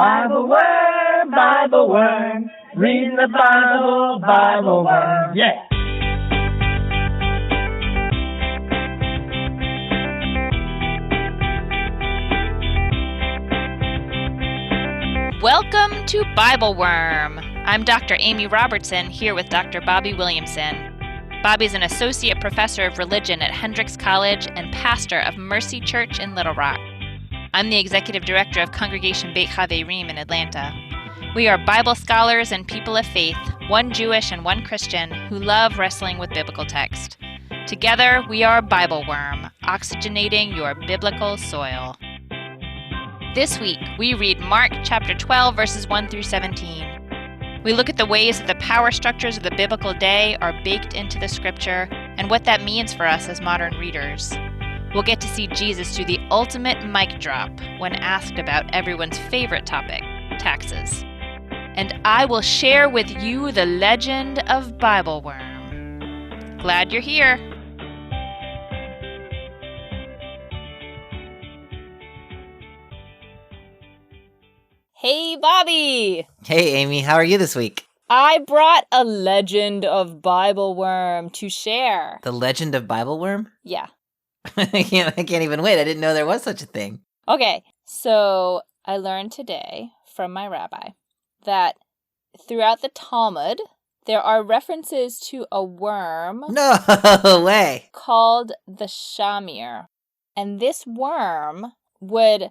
BibleWorm, BibleWorm, reading the Bible, BibleWorm, yeah. Welcome to BibleWorm. I'm Dr. Amy Robertson, here with Dr. Bobby Williamson. Bobby's an associate professor of religion at Hendrix College and pastor of Mercy Church in Little Rock. I'm the executive director of Congregation Beit Haverim in Atlanta. We are Bible scholars and people of faith, one Jewish and one Christian, who love wrestling with biblical text. Together, we are BibleWorm, oxygenating your biblical soil. This week, we read Mark chapter 12, verses 1 through 17. We look at the ways that the power structures of the biblical day are baked into the scripture and what that means for us as modern readers. We'll get to see Jesus do the ultimate mic drop when asked about everyone's favorite topic, taxes. And I will share with you the legend of BibleWorm. Glad you're here. Hey, Bobby! Hey, Amy, how are you this week? I brought a legend of BibleWorm to share. The legend of BibleWorm? Yeah. I can't even wait. I didn't know there was such a thing. Okay, so I learned today from my rabbi that throughout the Talmud, there are references to a worm No way. called the shamir. And this worm would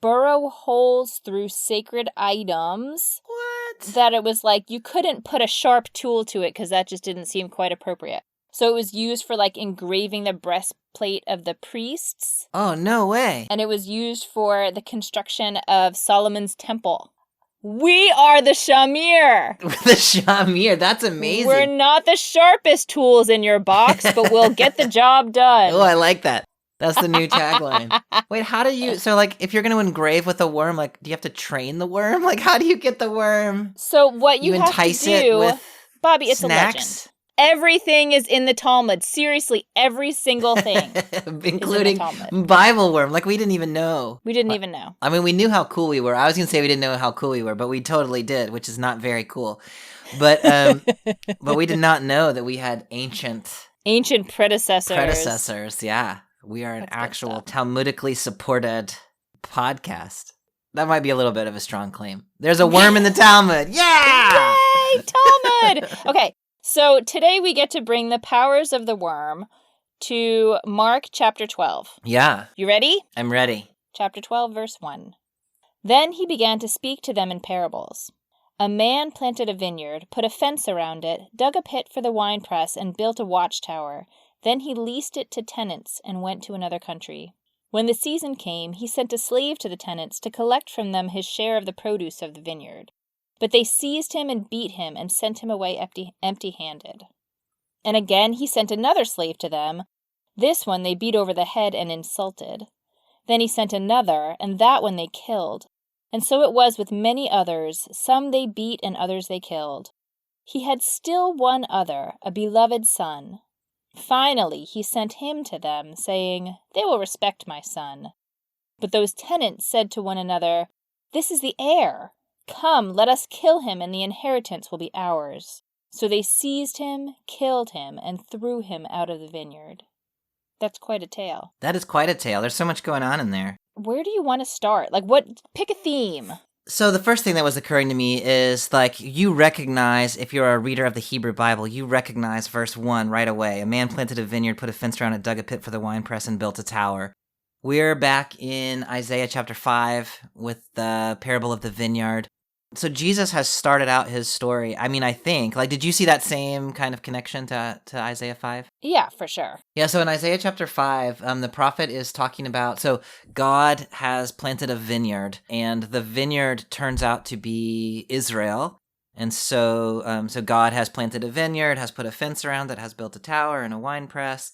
burrow holes through sacred items. What? That it was you couldn't put a sharp tool to it because that just didn't seem quite appropriate. So it was used for engraving the breastplate of the priests. Oh, no way. And it was used for the construction of Solomon's temple. We are the shamir. The shamir, that's amazing. We're not the sharpest tools in your box, but we'll get the job done. Oh, I like that. That's the new tagline. Wait, how do you... So, if you're going to engrave with a worm, do you have to train the worm? How do you get the worm? So what you have entice to do... it with Bobby, it's snacks? a legend. Everything is in the Talmud. Seriously, every single thing. Including is in the Talmud. BibleWorm. We didn't even know. We didn't even know. I mean, we knew how cool we were. I was going to say we didn't know how cool we were, but we totally did, which is not very cool. But but we did not know that we had ancient predecessors. Yeah. We are an That's actual Talmudically supported podcast. That might be a little bit of a strong claim. There's a worm in the Talmud. Yeah! Yay, Talmud! Okay, so today we get to bring the powers of the worm to Mark chapter 12. Yeah. You ready? I'm ready. Chapter 12, verse 1. Then he began to speak to them in parables. A man planted a vineyard, put a fence around it, dug a pit for the winepress, and built a watchtower. Then he leased it to tenants and went to another country. When the season came, he sent a slave to the tenants to collect from them his share of the produce of the vineyard. But they seized him and beat him and sent him away empty-handed. And again he sent another slave to them. This one they beat over the head and insulted. Then he sent another, and that one they killed. And so it was with many others. Some they beat and others they killed. He had still one other, a beloved son. Finally, he sent him to them, saying, "They will respect my son." But those tenants said to one another, "This is the heir. Come, let us kill him, and the inheritance will be ours." So they seized him, killed him, and threw him out of the vineyard. That's quite a tale. That is quite a tale. There's so much going on in there. Where do you want to start? Pick a theme. So the first thing that was occurring to me is, you recognize, if you're a reader of the Hebrew Bible, you recognize verse 1 right away. A man planted a vineyard, put a fence around it, dug a pit for the winepress, and built a tower. We're back in Isaiah chapter 5 with the parable of the vineyard. So Jesus has started out his story. I mean, I think, did you see that same kind of connection to Isaiah 5? Yeah, for sure. Yeah, so in Isaiah chapter 5, the prophet is talking about, God has planted a vineyard, and the vineyard turns out to be Israel. And so God has planted a vineyard, has put a fence around it, has built a tower and a winepress,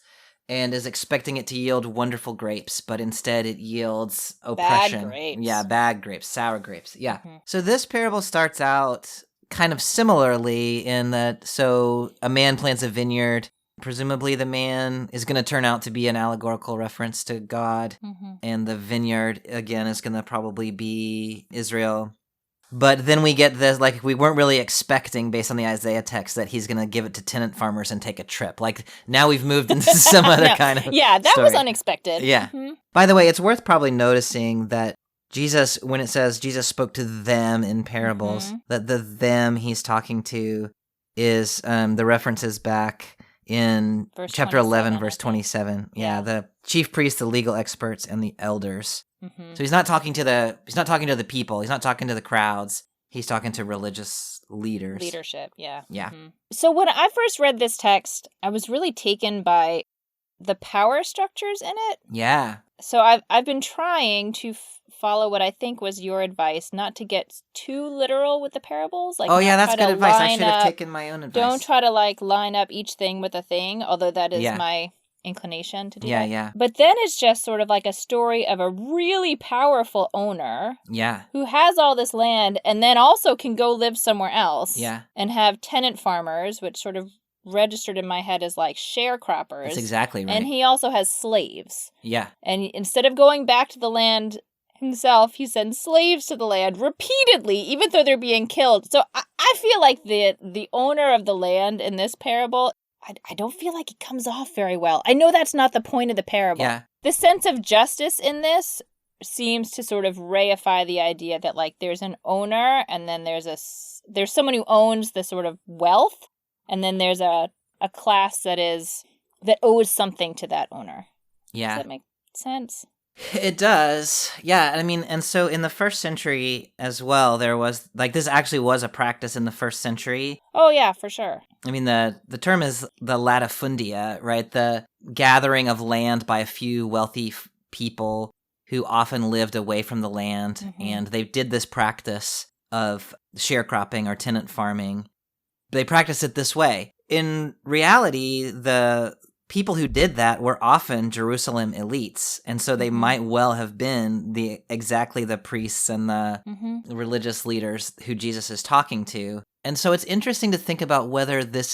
and is expecting it to yield wonderful grapes, but instead it yields oppression. Bad grapes. Yeah, bad grapes, sour grapes. Yeah. Mm-hmm. So this parable starts out kind of similarly in that, so a man plants a vineyard, Presumably the man is going to turn out to be an allegorical reference to God, and the vineyard, again, is going to probably be Israel. But then we get this, like, we weren't really expecting, based on the Isaiah text, that he's going to give it to tenant farmers and take a trip. Like, now we've moved into some other kind of Yeah, that story. was unexpected. Yeah. By the way, it's worth probably noticing that Jesus, when it says Jesus spoke to them in parables, that the them he's talking to is the references back in Verse chapter 11, 27, verse I think. 27. Yeah, the chief priests, the legal experts, and the elders. Mm-hmm. So he's not talking to the people. He's not talking to the crowds. He's talking to religious leaders. Leadership, yeah. Yeah. So when I first read this text, I was really taken by the power structures in it. Yeah. So I've been trying to follow what I think was your advice, not to get too literal with the parables. Like, oh yeah, that's try good to advice. I line should have up- taken my own advice. Don't try to line up each thing with a thing, although that is Yeah. my inclination to do Yeah, that. yeah. But then it's just sort of like a story of a really powerful owner Yeah. who has all this land and then also can go live somewhere else. Yeah. And have tenant farmers, which sort of registered in my head as like sharecroppers. That's exactly right. And he also has slaves. Yeah. And instead of going back to the land himself, he sends slaves to the land repeatedly, even though they're being killed. So I feel like the owner of the land in this parable, I don't feel like it comes off very well. I know that's not the point of the parable. Yeah. The sense of justice in this seems to sort of reify the idea that, like, there's an owner, and then there's someone who owns the sort of wealth, and then there's a class that owes something to that owner. Yeah. Does that make sense? It does. Yeah. I mean, and so in the first century as well, there was, like, this actually was a practice in the first century. Oh, yeah, for sure. I mean, the term is the latifundia, right? The gathering of land by a few wealthy people who often lived away from the land. And they did this practice of sharecropping or tenant farming. They practiced it this way. In reality, the people who did that were often Jerusalem elites, and so they might well have been exactly the priests and the religious leaders who Jesus is talking to. And so it's interesting to think about whether this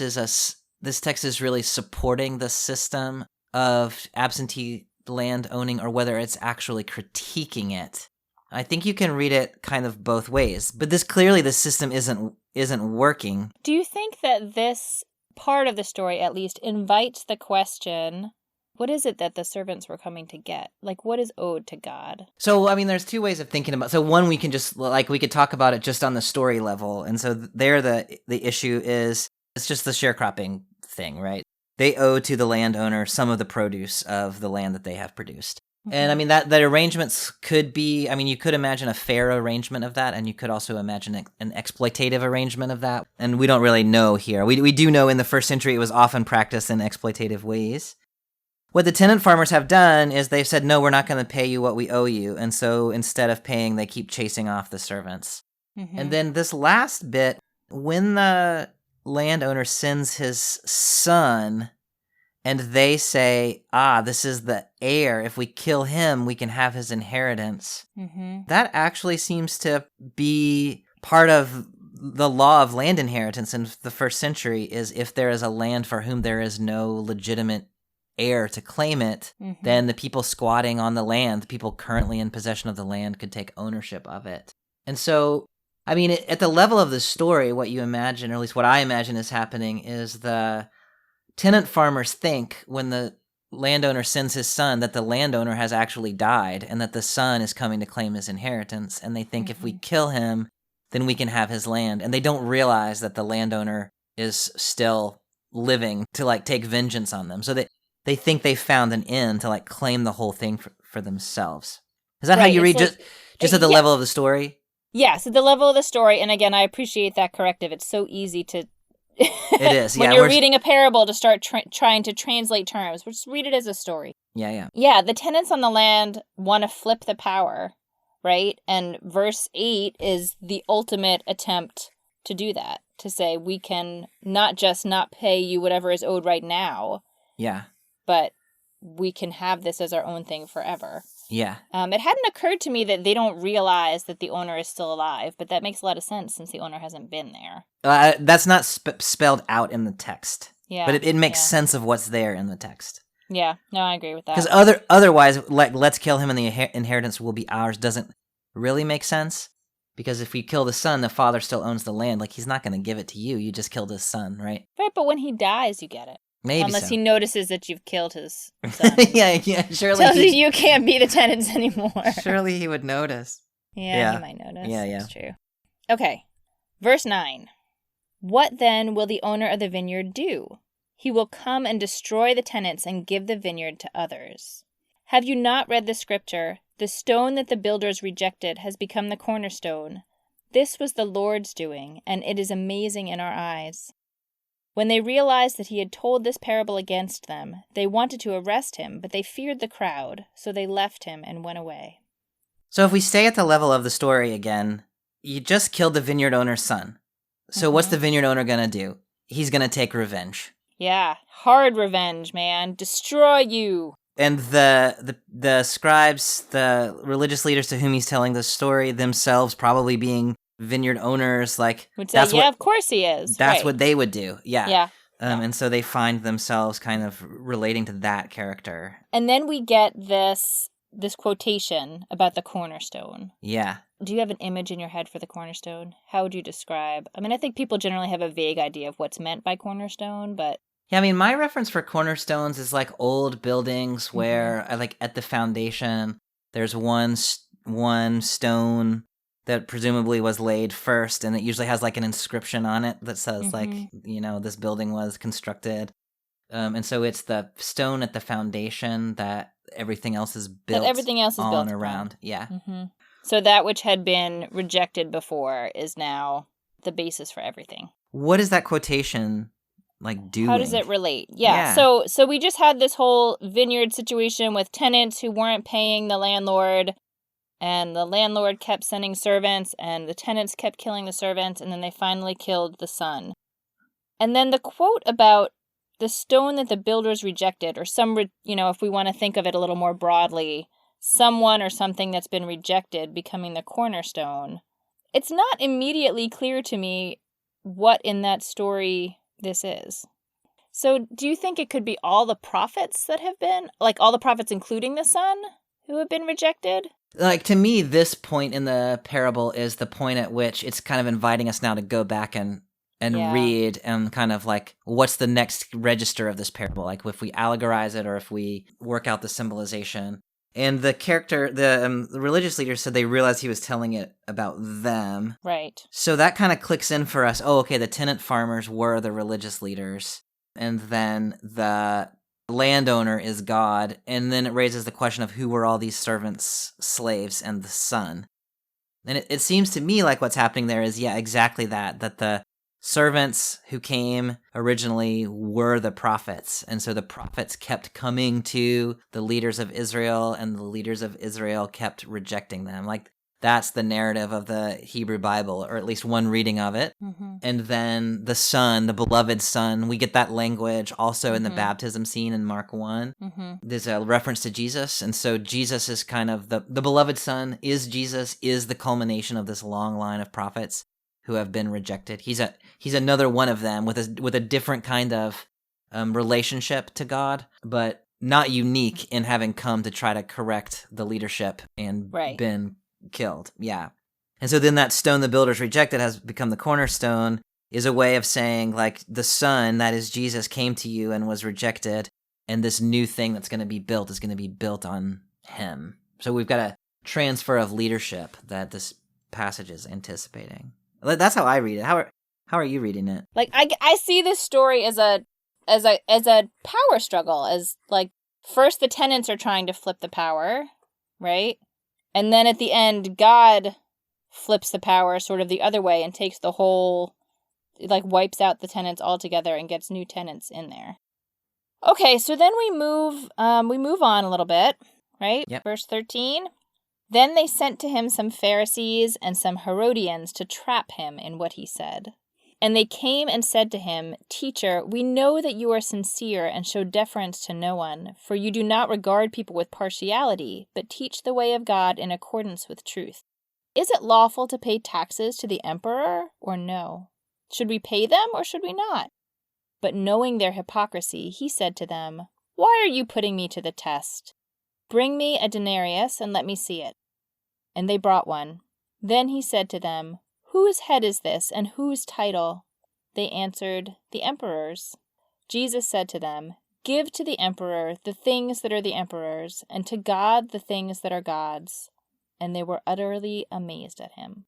text is really supporting the system of absentee land owning, or whether it's actually critiquing it. I think you can read it kind of both ways, but the system isn't working. Do you think that this part of the story, at least, invites the question, what is it that the servants were coming to get? Like, what is owed to God? So, I mean, there's two ways of thinking about it. So one, we can just, like, we could talk about it just on the story level. And so there the issue is, it's just the sharecropping thing, right? They owe to the landowner some of the produce of the land that they have produced. And I mean, that arrangements could be, I mean, you could imagine a fair arrangement of that, and you could also imagine an exploitative arrangement of that. And we don't really know here. We do know in the first century it was often practiced in exploitative ways. What the tenant farmers have done is they've said, no, we're not going to pay you what we owe you. And so instead of paying, they keep chasing off the servants. And then this last bit, when the landowner sends his son, and they say, this is the heir. If we kill him, we can have his inheritance. That actually seems to be part of the law of land inheritance in the first century, is if there is a land for whom there is no legitimate heir to claim it, then the people squatting on the land, the people currently in possession of the land, could take ownership of it. And so, I mean, at the level of the story, what you imagine, or at least what I imagine is happening, is the tenant farmers think, when the landowner sends his son, that the landowner has actually died and that the son is coming to claim his inheritance. And they think if we kill him, then we can have his land. And they don't realize that the landowner is still living to, like, take vengeance on them. So they think they found an end to, like, claim the whole thing for themselves. Is that how you read, like, just at the level of the story? Yes, at the level of the story. And again, I appreciate that corrective. It's so easy to... It is, when you're reading a parable, to start trying to translate terms. Just read it as a story. Yeah, the tenants on the land want to flip the power, right? And verse 8 is the ultimate attempt to do that. To say, we can not just not pay you whatever is owed right now. Yeah. But we can have this as our own thing forever. Yeah. It hadn't occurred to me that they don't realize that the owner is still alive, but that makes a lot of sense since the owner hasn't been there. That's not spelled out in the text. Yeah. But it makes sense of what's there in the text. Yeah. No, I agree with that. Because otherwise, like, let's kill him and the inheritance will be ours doesn't really make sense. Because if we kill the son, the father still owns the land. Like, he's not going to give it to you. You just killed his son, right? Right, but when he dies, you get it. Maybe Unless so. he notices that you've killed his son. yeah, surely. Tells you you can't be the tenants anymore. Surely he would notice. Yeah, he might notice. Yeah. That's true. Okay. Verse 9. What then will the owner of the vineyard do? He will come and destroy the tenants and give the vineyard to others. Have you not read the scripture? The stone that the builders rejected has become the cornerstone. This was the Lord's doing, and it is amazing in our eyes. When they realized that he had told this parable against them, they wanted to arrest him, but they feared the crowd, so they left him and went away. So if we stay at the level of the story again, you just killed the vineyard owner's son. So what's the vineyard owner going to do? He's going to take revenge. Yeah, hard revenge, man. Destroy you. And the scribes, the religious leaders to whom he's telling the story themselves probably being vineyard owners, like, would say, of course he is. That's what they would do. Yeah. Yeah. And so they find themselves kind of relating to that character. And then we get this quotation about the cornerstone. Yeah. Do you have an image in your head for the cornerstone? How would you describe? I mean, I think people generally have a vague idea of what's meant by cornerstone, but... Yeah, I mean, my reference for cornerstones is like old buildings where, like, at the foundation, there's one stone that presumably was laid first, and it usually has like an inscription on it that says like, this building was constructed. And so it's the stone at the foundation that everything else is built on around. Yeah. Mm-hmm. So that which had been rejected before is now the basis for everything. What is that quotation like doing? How does it relate? Yeah. So we just had this whole vineyard situation with tenants who weren't paying the landlord. And the landlord kept sending servants, and the tenants kept killing the servants, and then they finally killed the son. And then the quote about the stone that the builders rejected, or if we want to think of it a little more broadly, someone or something that's been rejected becoming the cornerstone. It's not immediately clear to me what in that story this is. So do you think it could be all the prophets that have been, like all the prophets including the son, who have been rejected? Like, to me, this point in the parable is the point at which it's kind of inviting us now to go back and read and kind of like, what's the next register of this parable? Like, if we allegorize it or if we work out the symbolization. And the character, the religious leader said they realized he was telling it about them. Right. So that kind of clicks in for us. Oh, okay, the tenant farmers were the religious leaders. And then the landowner is God, and then it raises the question of who were all these servants, slaves, and the son. And it seems to me like what's happening there is, exactly that the servants who came originally were the prophets, and so the prophets kept coming to the leaders of Israel, and the leaders of Israel kept rejecting them. Like, that's the narrative of the Hebrew Bible, or at least one reading of it. Mm-hmm. And then the son, the beloved son, we get that language also in the baptism scene in Mark 1. Mm-hmm. There's a reference to Jesus, and so Jesus is kind of the beloved son is Jesus, is the culmination of this long line of prophets who have been rejected. He's another one of them with a different kind of relationship to God, but not unique in having come to try to correct the leadership and been killed. Yeah. And so then that stone the builders rejected has become the cornerstone, is a way of saying, like, the son, that is Jesus, came to you and was rejected, and this new thing that's going to be built is going to be built on him. So we've got a transfer of leadership that this passage is anticipating. That's how I read it. How are you reading it? Like, I see this story as a power struggle, as like, first the tenants are trying to flip the power, right? And then at the end, God flips the power sort of the other way and takes the whole, like, wipes out the tenants altogether and gets new tenants in there. Okay, so then we move on a little bit, right? Yep. Verse 13. Then they sent to him some Pharisees and some Herodians to trap him in what he said. And they came and said to him, Teacher, we know that you are sincere and show deference to no one, for you do not regard people with partiality, but teach the way of God in accordance with truth. Is it lawful to pay taxes to the emperor or no? Should we pay them or should we not? But knowing their hypocrisy, he said to them, "Why are you putting me to the test? Bring me a denarius and let me see it." And they brought one. Then he said to them, "Whose head is this, and whose title?" They answered, "The emperor's." Jesus said to them, "Give to the emperor the things that are the emperor's, and to God the things that are God's." And they were utterly amazed at him.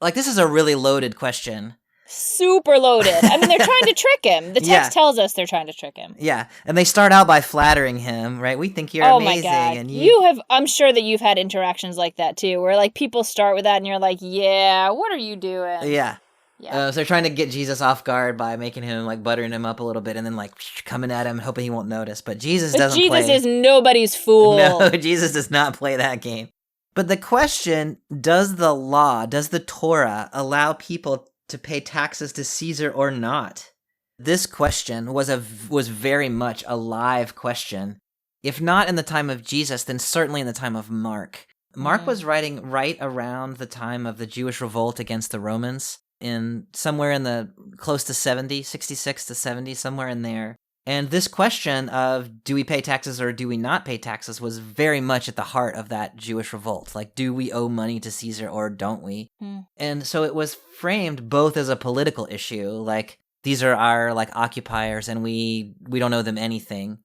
Like, this is a really loaded question. Super loaded. I mean, they're trying to trick him. The text Yeah. tells us they're trying to trick him. Yeah, and they start out by flattering him, right? We think you're Oh amazing. my God. And I'm sure that you've had interactions like that too, where like people start with that and you're like, yeah, what are you doing? Yeah. Yeah. So they're trying to get Jesus off guard by making him, like, buttering him up a little bit and then, like, coming at him, hoping he won't notice. But Jesus doesn't play. Jesus is nobody's fool. No, Jesus does not play that game. But the question, does the Torah allow people to pay taxes to Caesar or not? This question was very much a live question. If not in the time of Jesus, then certainly in the time of Mark. Mark was writing right around the time of the Jewish revolt against the Romans, in somewhere in the close to 70, 66 to 70, somewhere in there. And this question of do we pay taxes or do we not pay taxes was very much at the heart of that Jewish revolt. Like, do we owe money to Caesar or don't we? And so it was framed both as a political issue, like these are our like occupiers and we don't owe them anything.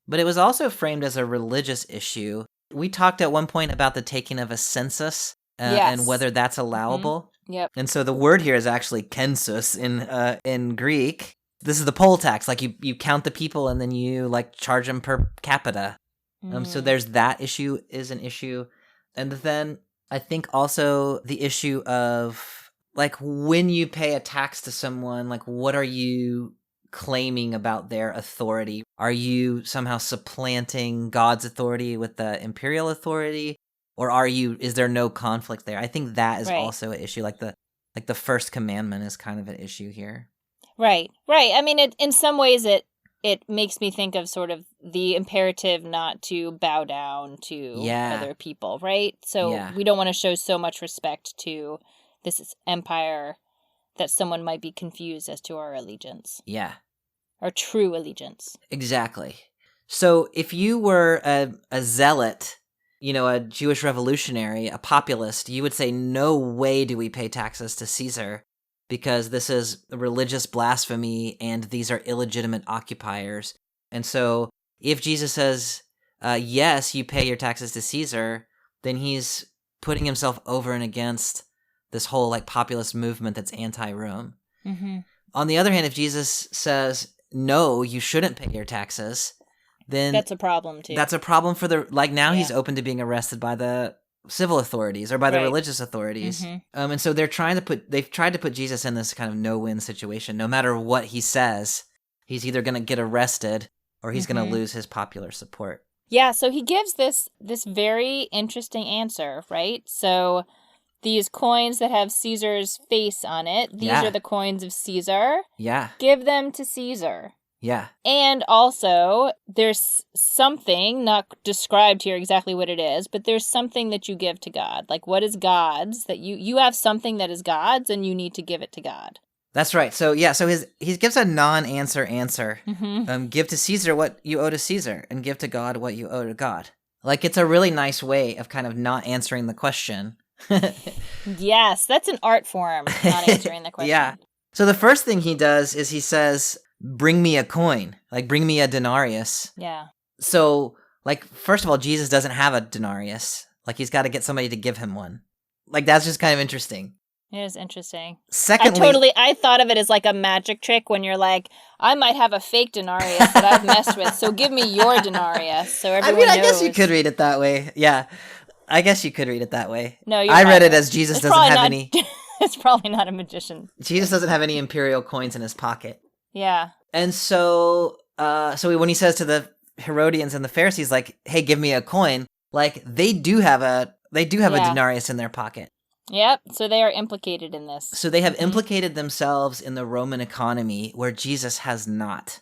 But it was also framed as a religious issue. We talked at one point about the taking of a census and whether that's allowable. Yep. And so the word here is actually kensus in Greek. This is the poll tax. Like you count the people and then you like charge them per capita. So there's that issue is an issue. And then I think also the issue of like when you pay a tax to someone, like what are you claiming about their authority? Are you somehow supplanting God's authority with the imperial authority? Or is there no conflict there? I think that is also an issue. Like the first commandment is kind of an issue here. Right. I mean, in some ways, it makes me think of sort of the imperative not to bow down to other people, right? So we don't want to show so much respect to this empire that someone might be confused as to our allegiance. Yeah. Our true allegiance. Exactly. So if you were a zealot, a Jewish revolutionary, a populist, you would say, no way do we pay taxes to Caesar, because this is religious blasphemy and these are illegitimate occupiers. And so if Jesus says, yes, you pay your taxes to Caesar, then he's putting himself over and against this whole like populist movement that's anti-Rome. Mm-hmm. On the other hand, if Jesus says, no, you shouldn't pay your taxes, then that's a problem too. That's a problem for he's open to being arrested by the civil authorities or by the religious authorities. Mm-hmm. And so they've tried to put Jesus in this kind of no-win situation. No matter what he says, he's either going to get arrested or he's going to lose his popular support. Yeah, so he gives this very interesting answer, right? So these coins that have Caesar's face on it, these are the coins of Caesar. Yeah. Give them to Caesar. Yeah. And also, there's something, not described here exactly what it is, but there's something that you give to God. Like, what is God's? That you have something that is God's, and you need to give it to God. That's right. So, he gives a non-answer answer. Mm-hmm. Give to Caesar what you owe to Caesar, and give to God what you owe to God. Like, it's a really nice way of kind of not answering the question. Yes, that's an art form, not answering the question. Yeah. So the first thing he does is he says, bring me a coin, like bring me a denarius. Yeah. So, like, first of all, Jesus doesn't have a denarius. Like, he's got to get somebody to give him one. Like, that's just kind of interesting. It is interesting. Secondly, I thought of it as like a magic trick when you're like, I might have a fake denarius that I've messed with, so give me your denarius so everyone knows. I guess you could read it that way. Yeah. I guess you could read it that way. No, you're I read it as Jesus doesn't have any. It's probably not a magician. Jesus doesn't have any imperial coins in his pocket. Yeah. And so when he says to the Herodians and the Pharisees, like, "Hey, give me a coin," like they do have a denarius in their pocket. Yep. So they are implicated in this. So they have implicated themselves in the Roman economy where Jesus has not.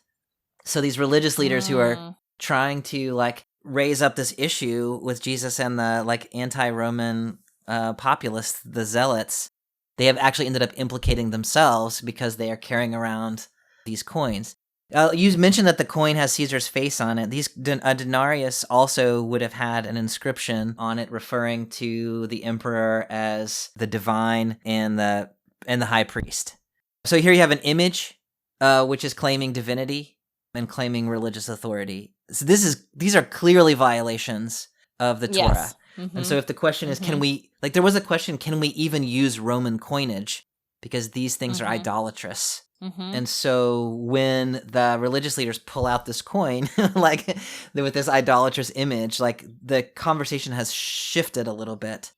So these religious leaders who are trying to like raise up this issue with Jesus and the like anti-Roman populists, the zealots, they have actually ended up implicating themselves because they are carrying around these coins. You mentioned that the coin has Caesar's face on it. A denarius also would have had an inscription on it referring to the emperor as the divine and the high priest. So here you have an image, which is claiming divinity and claiming religious authority. So these are clearly violations of the Torah. Yes. Mm-hmm. And so if the question is, can we, like there was a question, can we even use Roman coinage? Because these things are idolatrous. Mm-hmm. And so when the religious leaders pull out this coin, like with this idolatrous image, like the conversation has shifted a little bit.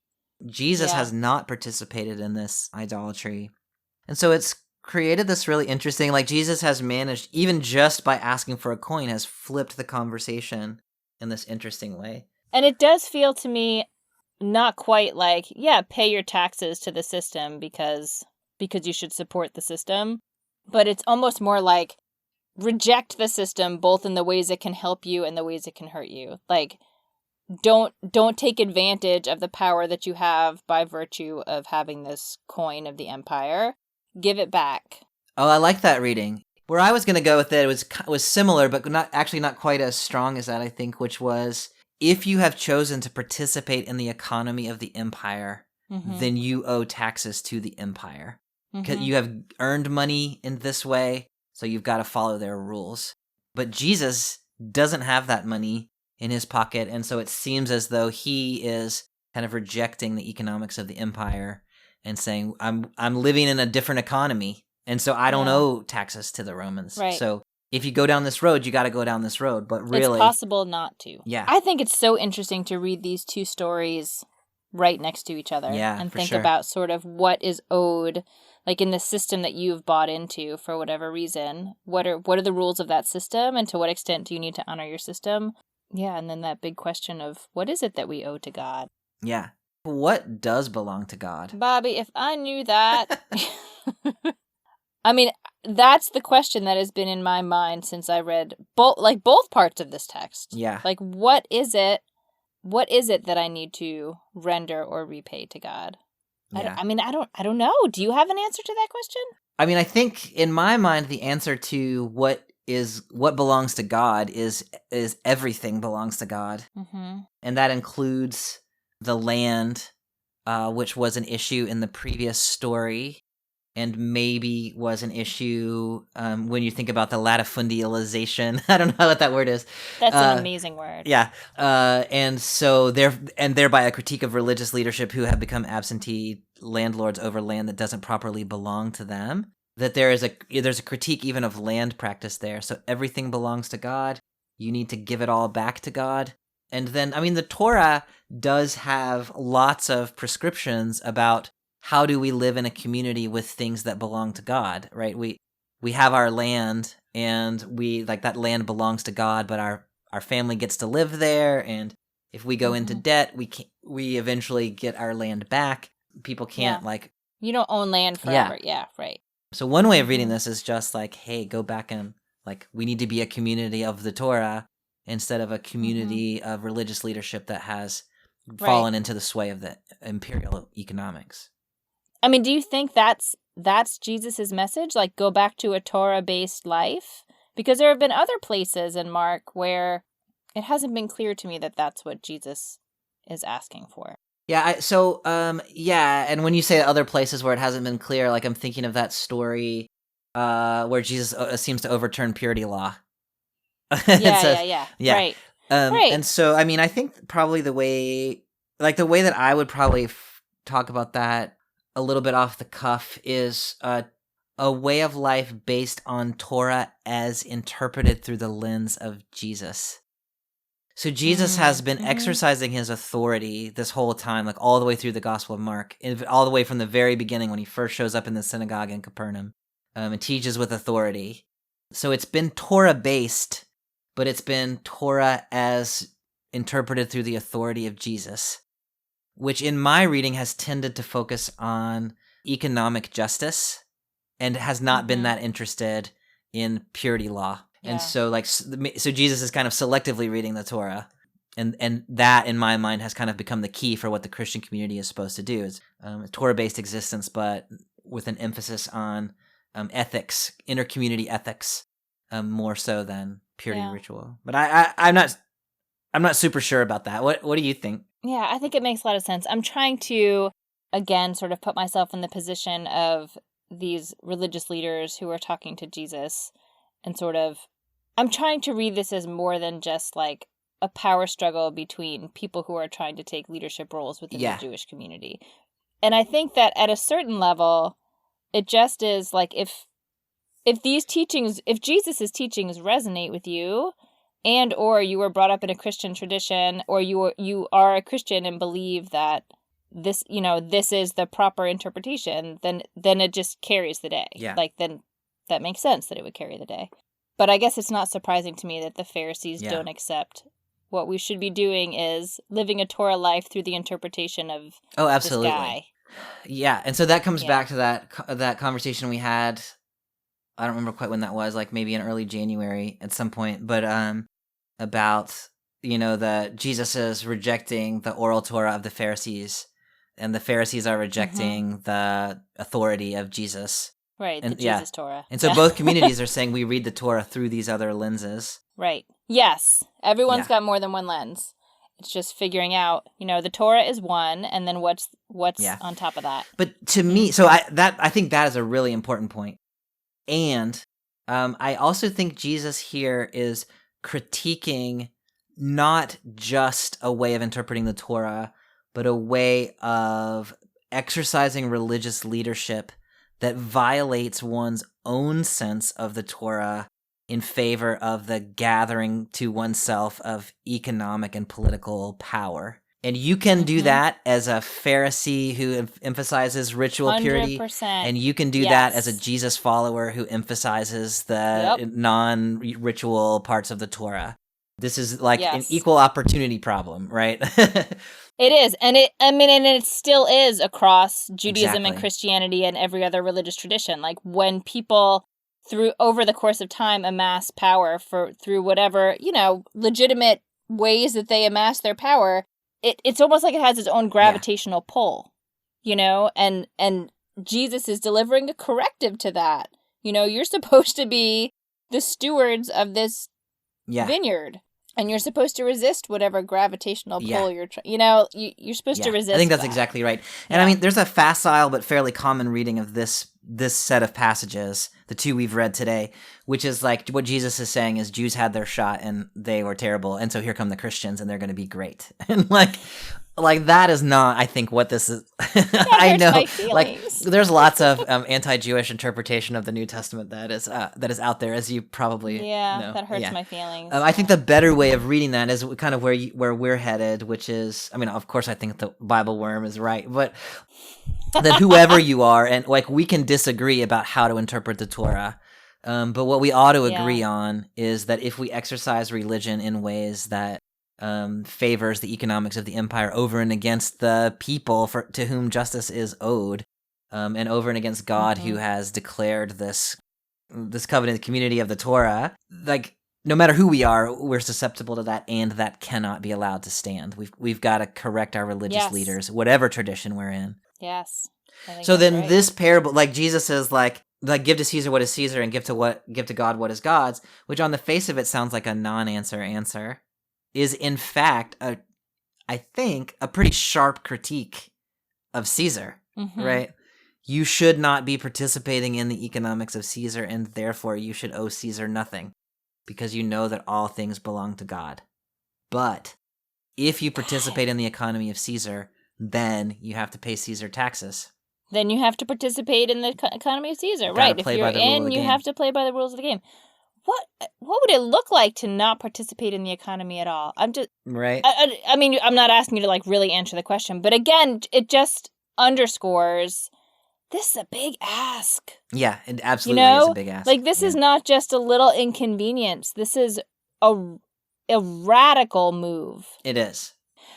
Jesus has not participated in this idolatry. And so it's created this really interesting, like Jesus has managed, even just by asking for a coin, has flipped the conversation in this interesting way. And it does feel to me not quite like, pay your taxes to the system because you should support the system. But it's almost more like reject the system, both in the ways it can help you and the ways it can hurt you. Like, don't take advantage of the power that you have by virtue of having this coin of the empire. Give it back. Oh, I like that reading. Where I was going to go with it was similar, but not quite as strong as that, I think, which was, if you have chosen to participate in the economy of the empire, then you owe taxes to the empire. Because you have earned money in this way, so you've got to follow their rules. But Jesus doesn't have that money in his pocket, and so it seems as though he is kind of rejecting the economics of the empire and saying, I'm living in a different economy, and so I don't owe taxes to the Romans. Right. So if you go down this road, you got to go down this road. But really, it's possible not to. Yeah. I think it's so interesting to read these two stories right next to each other and think about sort of what is owed, like in the system that you've bought into for whatever reason. What are the rules of that system, and to what extent do you need to honor your system? Yeah, and then that big question of what is it that we owe to God? Yeah. What does belong to God? Bobby, if I knew that. I mean, that's the question that has been in my mind since I read both parts of this text. Yeah. Like, what is it that I need to render or repay to God? Yeah. I don't know. Do you have an answer to that question? I mean, I think in my mind, the answer to what belongs to God is everything belongs to God. Mm-hmm. And that includes the land, which was an issue in the previous story, and maybe was an issue when you think about the latifundialization. I don't know what that word is. That's an amazing word. Yeah. And so thereby a critique of religious leadership who have become absentee landlords over land that doesn't properly belong to them. That there's a critique even of land practice there. So everything belongs to God. You need to give it all back to God. And then, I mean, the Torah does have lots of prescriptions about how do we live in a community with things that belong to God, right? We have our land, and we like that land belongs to God, but our family gets to live there, and if we go into debt, we eventually get our land back. People can't you don't own land forever. Yeah, right. So one way of reading this is just like, hey, go back and like we need to be a community of the Torah instead of a community of religious leadership that has fallen into the sway of the imperial economics. I mean, do you think that's Jesus's message? Like, go back to a Torah-based life? Because there have been other places in Mark where it hasn't been clear to me that that's what Jesus is asking for. Yeah, and when you say other places where it hasn't been clear, like I'm thinking of that story where Jesus seems to overturn purity law. Yeah. Right. Right. And so, I mean, I think probably the way that I would probably talk about that a little bit off the cuff is a way of life based on Torah as interpreted through the lens of Jesus. So Jesus has been exercising his authority this whole time, like all the way through the Gospel of Mark, all the way from the very beginning when he first shows up in the synagogue in Capernaum and teaches with authority. So it's been Torah-based, but it's been Torah as interpreted through the authority of Jesus, which in my reading has tended to focus on economic justice and has not been that interested in purity law. Yeah. And so Jesus is kind of selectively reading the Torah. And that, in my mind, has kind of become the key for what the Christian community is supposed to do. Is a Torah-based existence, but with an emphasis on ethics, inter-community ethics, more so than purity Yeah. ritual. But I'm not super sure about that. What do you think? Yeah, I think it makes a lot of sense. I'm trying to, again, sort of put myself in the position of these religious leaders who are talking to Jesus and sort of, I'm trying to read this as more than just like a power struggle between people who are trying to take leadership roles within the Jewish community. And I think that at a certain level, it just is like if these teachings, if Jesus' teachings resonate with you, and or you were brought up in a Christian tradition, or you are a Christian and believe that this, this is the proper interpretation, then it just carries the day. Yeah. Like, then that makes sense that it would carry the day. But I guess it's not surprising to me that the Pharisees don't accept. What we should be doing is living a Torah life through the interpretation of absolutely. this guy. Yeah, and so that comes back to that conversation we had. I don't remember quite when that was, like maybe in early January at some point, but about that Jesus is rejecting the oral Torah of the Pharisees, and the Pharisees are rejecting the authority of Jesus. Right, and, the Jesus Torah. And so both communities are saying we read the Torah through these other lenses. Right. Yes. Everyone's got more than one lens. It's just figuring out, the Torah is one, and then what's on top of that. But to me, so I think that is a really important point. And I also think Jesus here is critiquing not just a way of interpreting the Torah, but a way of exercising religious leadership that violates one's own sense of the Torah in favor of the gathering to oneself of economic and political power. And you can do that as a Pharisee who emphasizes ritual purity. 100%. And you can do that as a Jesus follower who emphasizes the non-ritual parts of the Torah. This is like an equal opportunity problem, right? It is. And it still is across Judaism and Christianity and every other religious tradition. Like when people over the course of time amass power through whatever, legitimate ways that they amass their power, it's almost like it has its own gravitational pull, and Jesus is delivering a corrective to that. You're supposed to be the stewards of this vineyard, and you're supposed to resist whatever gravitational pull you're you're supposed to resist. I think that's exactly right. And I mean, there's a facile but fairly common reading of this set of passages, the two we've read today, which is like what Jesus is saying is Jews had their shot and they were terrible, and so here come the Christians and they're going to be great. And like that is not, I think, what this is. I know, like there's lots of anti-Jewish interpretation of the New Testament that is out there, as you probably know. That hurts my feelings. I think the better way of reading that is kind of where we're headed, which is, I mean, of course, I think the BibleWorm is right, but that whoever you are, and like we can disagree about how to interpret the Torah, but what we ought to agree on is that if we exercise religion in ways that favors the economics of the empire over and against the people to whom justice is owed, and over and against God who has declared this covenant community of the Torah, like no matter who we are, we're susceptible to that, and that cannot be allowed to stand. We've got to correct our religious leaders, whatever tradition we're in. Yes. So then this parable, like Jesus says, like give to Caesar what is Caesar and give to God what is God's, which on the face of it sounds like a non-answer answer, is in fact I think a pretty sharp critique of Caesar, right? You should not be participating in the economics of Caesar, and therefore you should owe Caesar nothing, because you know that all things belong to God. But if you participate in the economy of Caesar, then you have to pay Caesar taxes. Then you have to participate in the economy of Caesar, right? If you're in, you have to play by the rules of the game. What would it look like to not participate in the economy at all? I'm just right. I mean, I'm not asking you to like really answer the question, but again, it just underscores this is a big ask. Yeah, it absolutely is a big ask. Like this is not just a little inconvenience. This is a radical move. It is.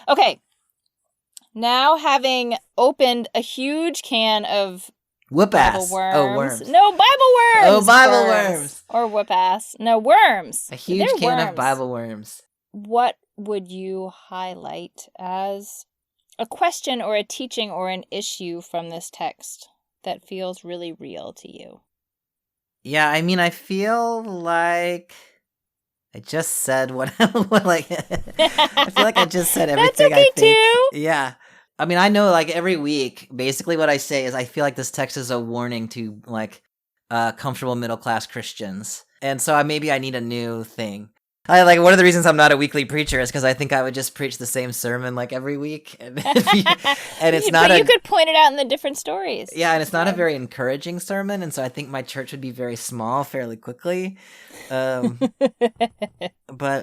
Okay. Now, having opened a huge can of whoop-ass. Worms. No, BibleWorms. Oh, BibleWorms. Or whoop-ass. No, worms. A huge can of BibleWorms. What would you highlight as a question or a teaching or an issue from this text that feels really real to you? Yeah, I mean, I feel like I just said what like I feel like I just said That's everything I okay think. too. Yeah. I mean, I know like every week, basically what I say is I feel like this text is a warning to like comfortable middle class Christians. And so maybe I need a new thing. I like one of the reasons I'm not a weekly preacher is because I think I would just preach the same sermon like every week, and it's not But you a could point it out in the different stories. yeah, and it's not a Yeah. very encouraging sermon, and so I think my church would be very small fairly quickly. But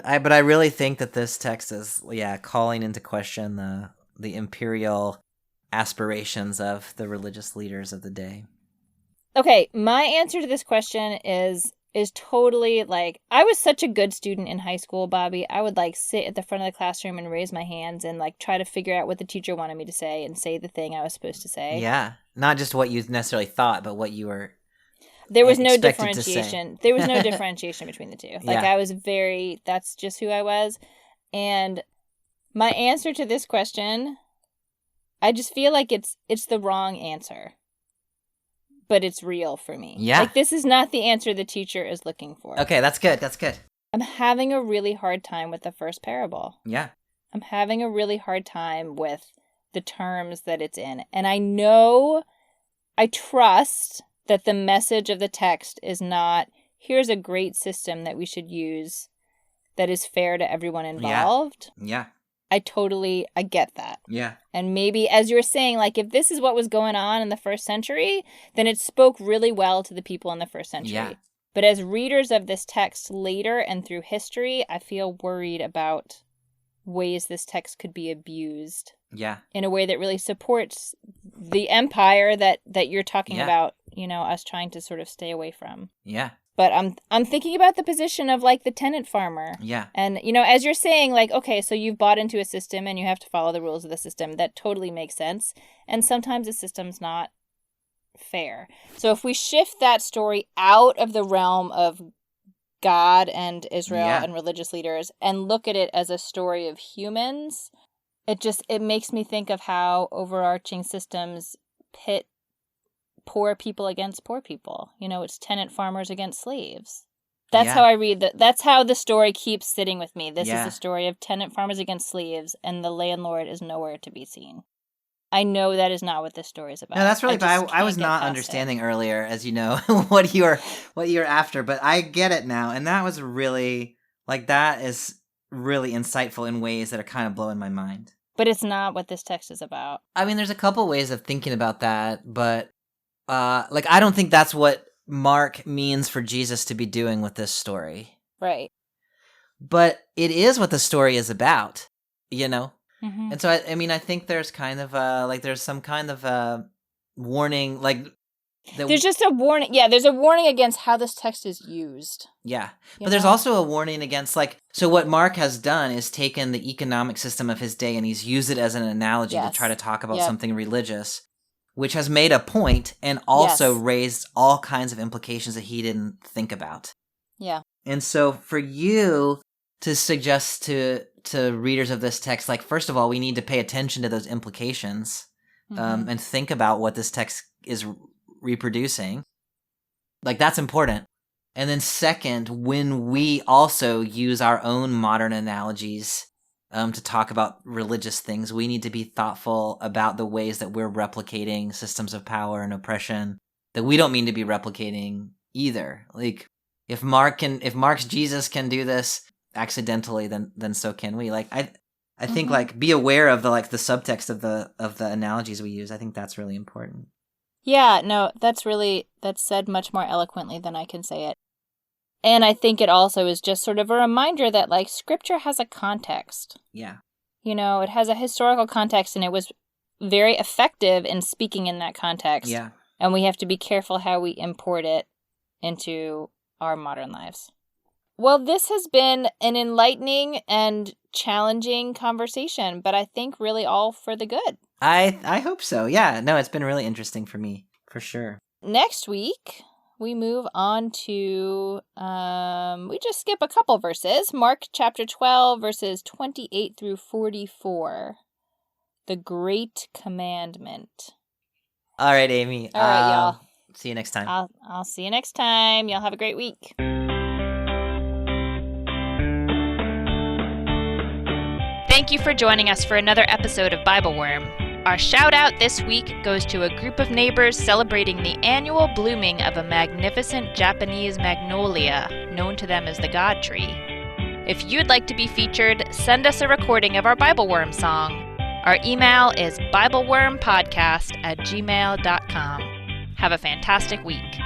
I really think that this text is calling into question the imperial aspirations of the religious leaders of the day. Okay, my answer to this question is totally like, I was such a good student in high school, Bobby. I would like sit at the front of the classroom and raise my hands and like try to figure out what the teacher wanted me to say and say the thing I was supposed to say. Yeah, not just what you necessarily thought, but what you were There was no expected to say. differentiation. There was no differentiation between the two. Like Yeah. I was that's just who I was. And my answer to this question, I just feel like it's the wrong answer. But it's real for me. Yeah. Like this is not the answer the teacher is looking for. Okay, that's good. That's good. I'm having a really hard time with the first parable. Yeah. I'm having a really hard time with the terms that it's in. And I trust that the message of the text is not, here's a great system that we should use that is fair to everyone involved. Yeah. I get that. Yeah. And maybe, as you were saying, like, if this is what was going on in the first century, then it spoke really well to the people in the first century. Yeah. But as readers of this text later and through history, I feel worried about ways this text could be abused. Yeah. In a way that really supports the empire that you're talking about, us trying to sort of stay away from. Yeah. But I'm thinking about the position of like the tenant farmer. Yeah. And, as you're saying, like, okay, so you've bought into a system and you have to follow the rules of the system. That totally makes sense. And sometimes the system's not fair. So if we shift that story out of the realm of God and Israel and religious leaders and look at it as a story of humans, it makes me think of how overarching systems pit poor people against poor people. It's tenant farmers against slaves. That's how I read that. That's how the story keeps sitting with me. This is a story of tenant farmers against slaves, and the landlord is nowhere to be seen. I know that is not what this story is about. No, that's really bad. I was not understanding earlier, as you know, what you're after, but I get it now. And that was really, that is really insightful in ways that are kind of blowing my mind. But it's not what this text is about. I mean, there's a couple ways of thinking about that, but I don't think that's what Mark means for Jesus to be doing with this story. Right. But it is what the story is about, Mm-hmm. And so, I mean, I think there's kind of there's some kind of warning, there's just a warning. Yeah, there's a warning against how this text is used. Yeah. But there's also a warning against, so what Mark has done is taken the economic system of his day and he's used it as an analogy to try to talk about something religious, which has made a point and also raised all kinds of implications that he didn't think about. Yeah. And so for you to suggest to readers of this text, first of all, we need to pay attention to those implications and think about what this text is reproducing. That's important. And then second, when we also use our own modern analogies to talk about religious things, we need to be thoughtful about the ways that we're replicating systems of power and oppression that we don't mean to be replicating either. If Mark's Jesus can do this accidentally, then so can we. I think be aware of the subtext of the analogies we use. I think that's really important. Yeah, no, that's said much more eloquently than I can say it. And I think it also is just sort of a reminder that scripture has a context. Yeah. It has a historical context and it was very effective in speaking in that context. Yeah. And we have to be careful how we import it into our modern lives. Well, this has been an enlightening and challenging conversation, but I think really all for the good. I hope so. Yeah. No, it's been really interesting for me, for sure. Next week, we move on to, we just skip a couple verses. Mark chapter 12, verses 28 through 44. The Great Commandment. All right, Amy. All right, y'all. See you next time. I'll see you next time. Y'all have a great week. Thank you for joining us for another episode of BibleWorm. Our shout out this week goes to a group of neighbors celebrating the annual blooming of a magnificent Japanese magnolia, known to them as the God Tree. If you'd like to be featured, send us a recording of our BibleWorm song. Our email is BibleWormPodcast@gmail.com. Have a fantastic week.